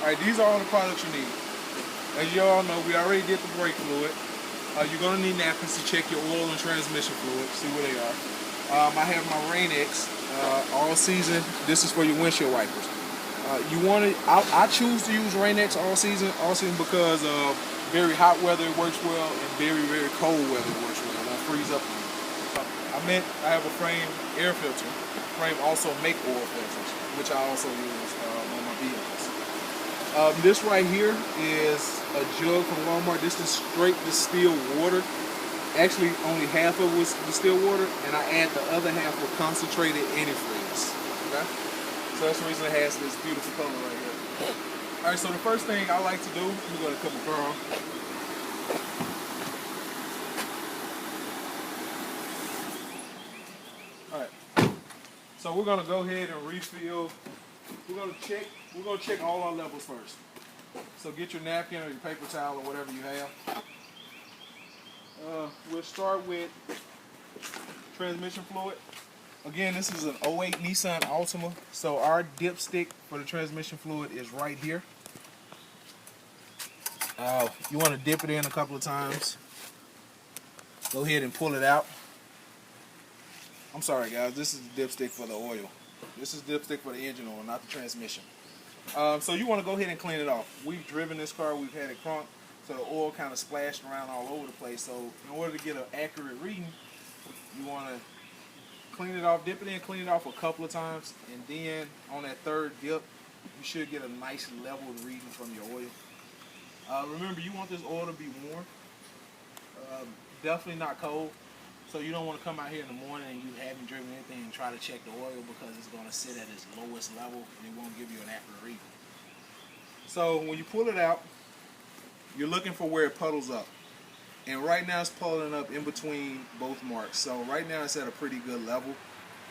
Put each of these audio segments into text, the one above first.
Alright, these are all the products you need. As you all know, we already did the brake fluid. You're going to need napkins to check your oil and transmission fluid, see where they are. I have my Rain-X all season. This is for your windshield wipers. You want to, I choose to use Rain-X all season because very hot weather it works well, and very, very cold weather it works well. It won't freeze up. I have a frame air filter. Frame also make oil filters, which I also use on my vehicles. This right here is a jug from Walmart. This is straight distilled water. Actually, only half of it was distilled water, and I add the other half with concentrated antifreeze. Okay? So that's the reason it has this beautiful color right here. Alright, so the first thing I like to do, we're going to come around. Alright. So we're going to go ahead and refill. We're going to check all our levels first. So get your napkin or your paper towel or whatever you have. We'll start with transmission fluid. Again, this is an '08 Nissan Altima. So our dipstick for the transmission fluid is right here. You want to dip it in a couple of times. Go ahead and pull it out. I'm sorry guys, this is the dipstick for the oil. This is the dipstick for the engine oil, not the transmission. So you want to go ahead and clean it off. We've driven this car, we've had it crunked, so the oil kind of splashed around all over the place. So in order to get an accurate reading, you want to clean it off, dip it in, clean it off a couple of times, and then on that third dip, you should get a nice level reading from your oil. Remember, you want this oil to be warm, definitely not cold. So you don't want to come out here in the morning and you haven't driven anything and try to check the oil because it's going to sit at its lowest level and it won't give you an accurate reading. So when you pull it out, you're looking for where it puddles up. And right now it's puddling up in between both marks. So right now it's at a pretty good level.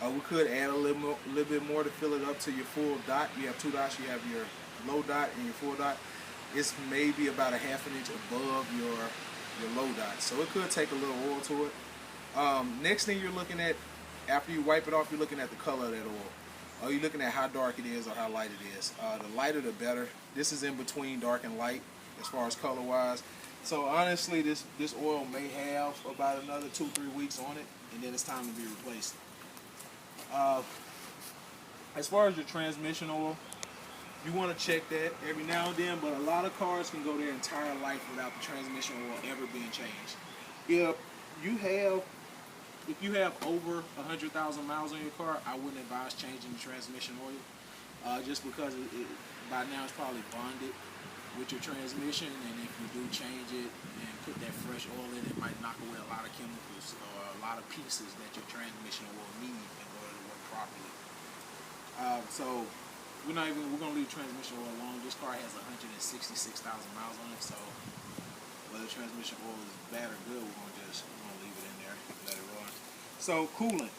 We could add a little bit more to fill it up to your full dot. You have two dots. You have your low dot and your full dot. It's maybe about a half an inch above your low dot. So it could take a little oil to it. Next thing you're looking at, after you wipe it off, you're looking at the color of that oil. You're looking at how dark it is or how light it is. The lighter the better. This is in between dark and light as far as color wise. So honestly, this oil may have about another 2-3 weeks on it, and then it's time to be replaced. As far as your transmission oil, you want to check that every now and then, but a lot of cars can go their entire life without the transmission oil ever being changed. If you have over 100,000 miles on your car, I wouldn't advise changing the transmission oil, just because by now it's probably bonded with your transmission, and if you do change it and put that fresh oil in, it might knock away a lot of chemicals or a lot of pieces that your transmission will need in order to work properly. So we're gonna leave transmission oil alone. This car has 166,000 miles on it, so whether transmission oil is bad or good, we're gonna leave it in there, let it run. So coolant,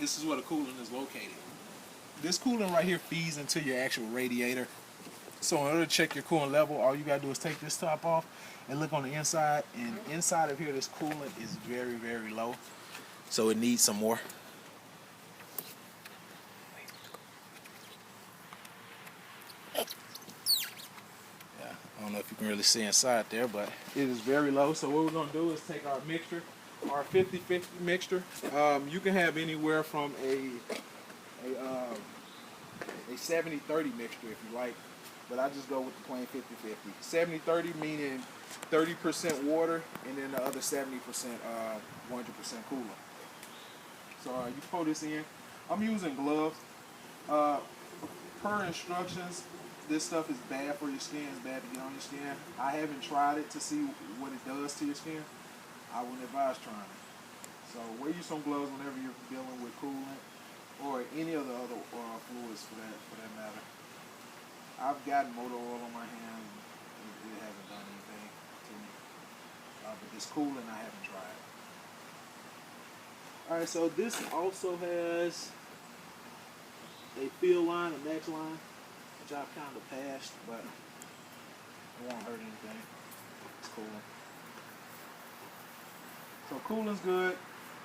this is where the coolant is located. This coolant right here feeds into your actual radiator. So in order to check your coolant level, all you gotta do is take this top off and look on the inside. And inside of here, this coolant is very, very low. So it needs some more. Yeah, I don't know if you can really see inside there, but it is very low. So what we're gonna do is take our mixture, our 50-50 mixture. You can have anywhere from a 70-30 mixture if you like. But I just go with the plain 50-50. 70-30 meaning 30% water and then the other 70% 100% coolant. So you pour this in. I'm using gloves. Per instructions, this stuff is bad for your skin. It's bad to get on your skin. I haven't tried it to see what it does to your skin. I wouldn't advise trying it. So wear you some gloves whenever you're dealing with coolant or any of the other fluids for that matter. I've gotten motor oil on my hands and it hasn't done anything to me. But this coolant I haven't tried. Alright, so this also has a fill line, a match line, which I've kind of passed, but it won't hurt anything. It's coolant. So coolant's good.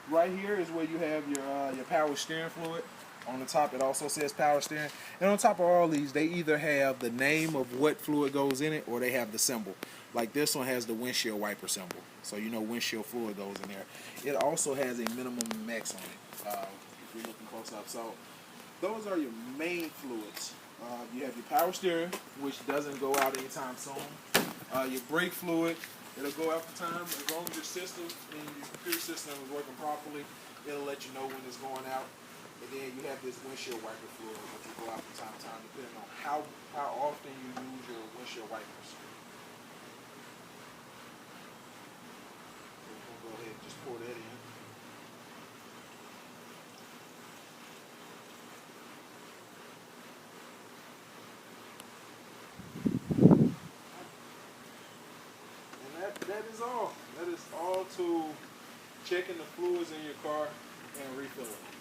Right here is where you have your power steering fluid. On the top, it also says power steering. And on top of all these, they either have the name of what fluid goes in it, or they have the symbol. Like this one has the windshield wiper symbol, so you know windshield fluid goes in there. It also has a minimum and max on it. If you're looking close up, so those are your main fluids. You have your power steering, which doesn't go out anytime soon. Your brake fluid, it'll go out for time as long as your system and your computer system is working properly. It'll let you know when it's going out. And then you have this windshield wiper fluid, which will go out from time to time, depending on how often you use your windshield wipers. So we're gonna go ahead and just pour that in. And that is all. That is all to checking the fluids in your car and refilling.